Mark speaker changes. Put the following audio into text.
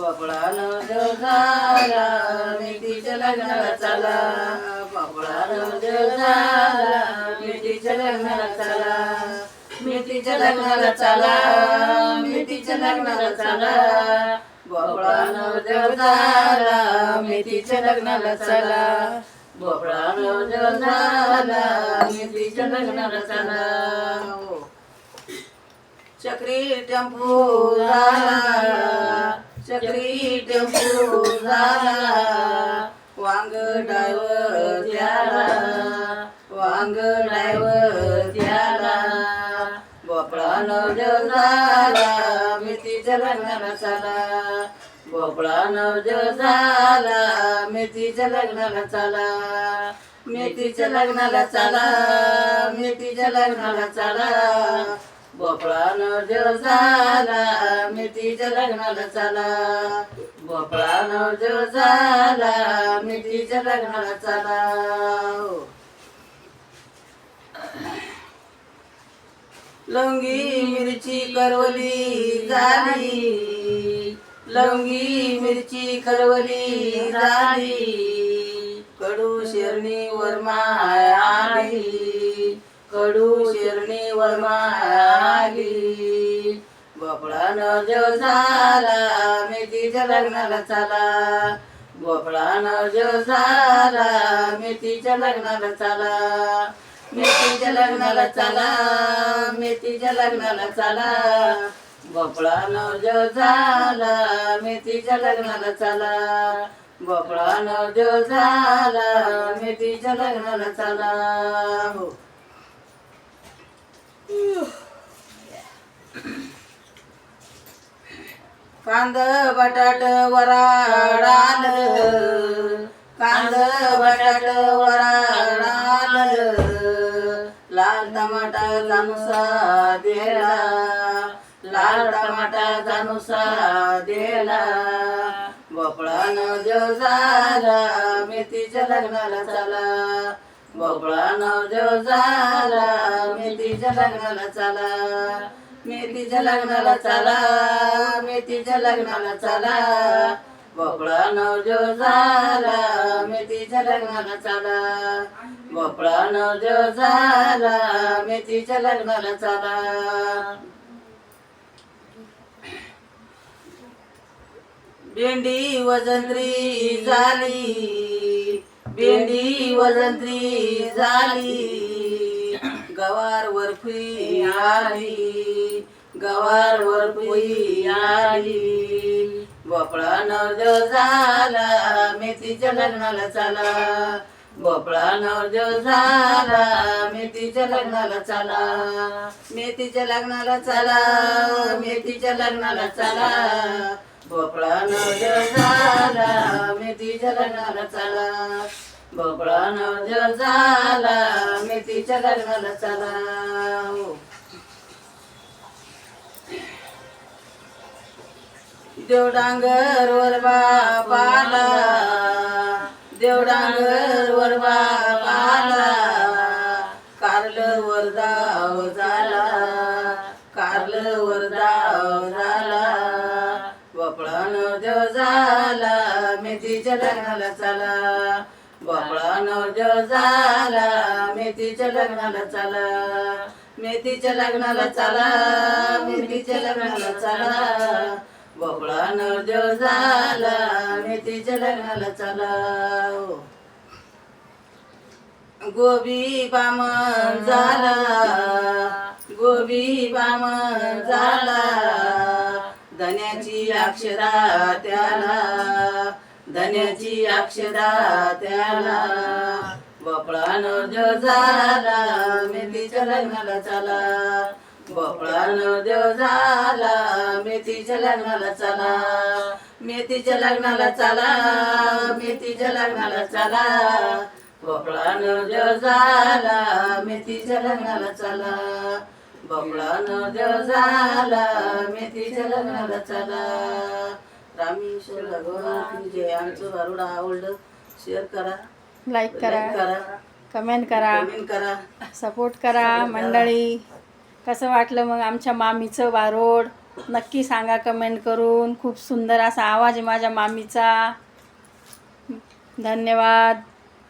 Speaker 1: भोपळा नवरदेव झाला मेथीच्या लग्नाला चला. भोपळा नवरदेव झाला मेथीच्या लग्नाला चला. मेथीच्या लग्नाला चला. मेथीच्या लग्नाला चला. भोपळा नवरदेव झाला मेथीच्या लग्नाला चला. भोपळा नवरदेव झाला मेथीच्या लग्नाला चला. चक्री टेम्पो झाला. चक्री टेम्पो झाला. वांग ड्रायव्हर त्याला. वांग ड्रायव्हर त्याला. भोपळा नवरदेव झाला मेथीच्या लग्नाला चला. भोपळा नवरदेव झाला मेथीच्या लग्नाला चला. मेथीच्या लग्नाला चला. मेथीच्या लग्नाला चला. भोपळा नवरदेव झाला मेथीच्या लग्नाला चला. भोपळा नवरदेव झाला मेथीच्या लग्नाला चला. लवंगी मिरची करवली झाली. लवंगी मिरची करवली झाली. कडू शेरणी वरमाय आली. कडू शेरणी वरमाय आली. भोपळा नवरदेव झाला मेथीच्या लग्नाला चला. भोपळा नवरदेव झाला मेथीच्या लग्नाला चला. मेथीच्या लग्नाला चला. मेथीच्या लग्नाला चला. भोपळा नवरदेव झाला मेथीच्या लग्नाला चला. भोपळा नवरदेव झाला मेथीच्या लग्नाला चला. कांद बटाट वराड आलं. कांद बटाट वराड आलं. लाल टमाटा नुसा दिला. लाल टमाटा नुसा दिला. भोपळा नवरदेव झाला मेथीच्या लग्नाला चला. भोपळा नवरदेव झाला मेथीच्या लग्नाला चला. मेथीच्या लग्नाला चला. मेथीच्या लग्नाला चला. भोपळा नवरदेव झाला मेथीच्या लग्नाला चला. भोपळा नवरदेव झाला मेथीच्या लग्नाला चला. भेंडी वजंत्री झाली. भेंडी वजंत्री झाली. गवार वरफी आली. गवार वरफी आली. भोपळा नवरदेव झाला मेथीच्या लग्नाला चला. भोपळा नवरदेव झाला मेथीच्या लग्नाला चला. मेथीच्या लग्नाला चला. मेथीच्या लग्नाला चला. भोपळा नवरदेव झाला मेथीच्या लग्नाला चला. भोपळा नवरदेव झाला मेथीच्या लग्नाला चला. देवडांगर वर बाप आला. देवडांगर वर बाप आला. कारलं वरदाव झाला. कारलं वरदाव झाला. भोपळा नवरदेव झाला मेथीच्या लग्नाला चला. भोपळा नवरदेव झाला मेथीच्या लग्नाला चला. मेथीच्या लग्नाला चला. मेथीच्या लग्नाला चला. भोपळा नवरदेव झाला मेथीच्या लग्नाला चला. गोबी बामण झाला. गोबी बामण झाला. धन्याची अक्षरा त्याला. धन्याची अक्षरा त्याला. भोपळा नवरदेव झाला मेथीच्या लग्नाला चला. भोपळा नवरदेव झाला मेथीच्या लग्नाला चला. मेथीच्या लग्नाला चला. मेथीच्या लग्नाला चला. भोपळा नवरदेव झाला मेथीच्या लग्नाला चला. भोपळा नवरदेव झाला मेथीच्या लग्नाला चला. रामेश्वर भगवान जय. आमचं भारुड आवडलं शेअर करा.
Speaker 2: लाईक करा. कमेंट
Speaker 1: कमेंट करा.
Speaker 2: सपोर्ट करा मंडळी. कसं वाटलं मग आमच्या मामीचं वारोड. नक्की सांगा कमेंट करून. खूप सुंदर असा आवाज आहे माझ्या मामीचा. धन्यवाद.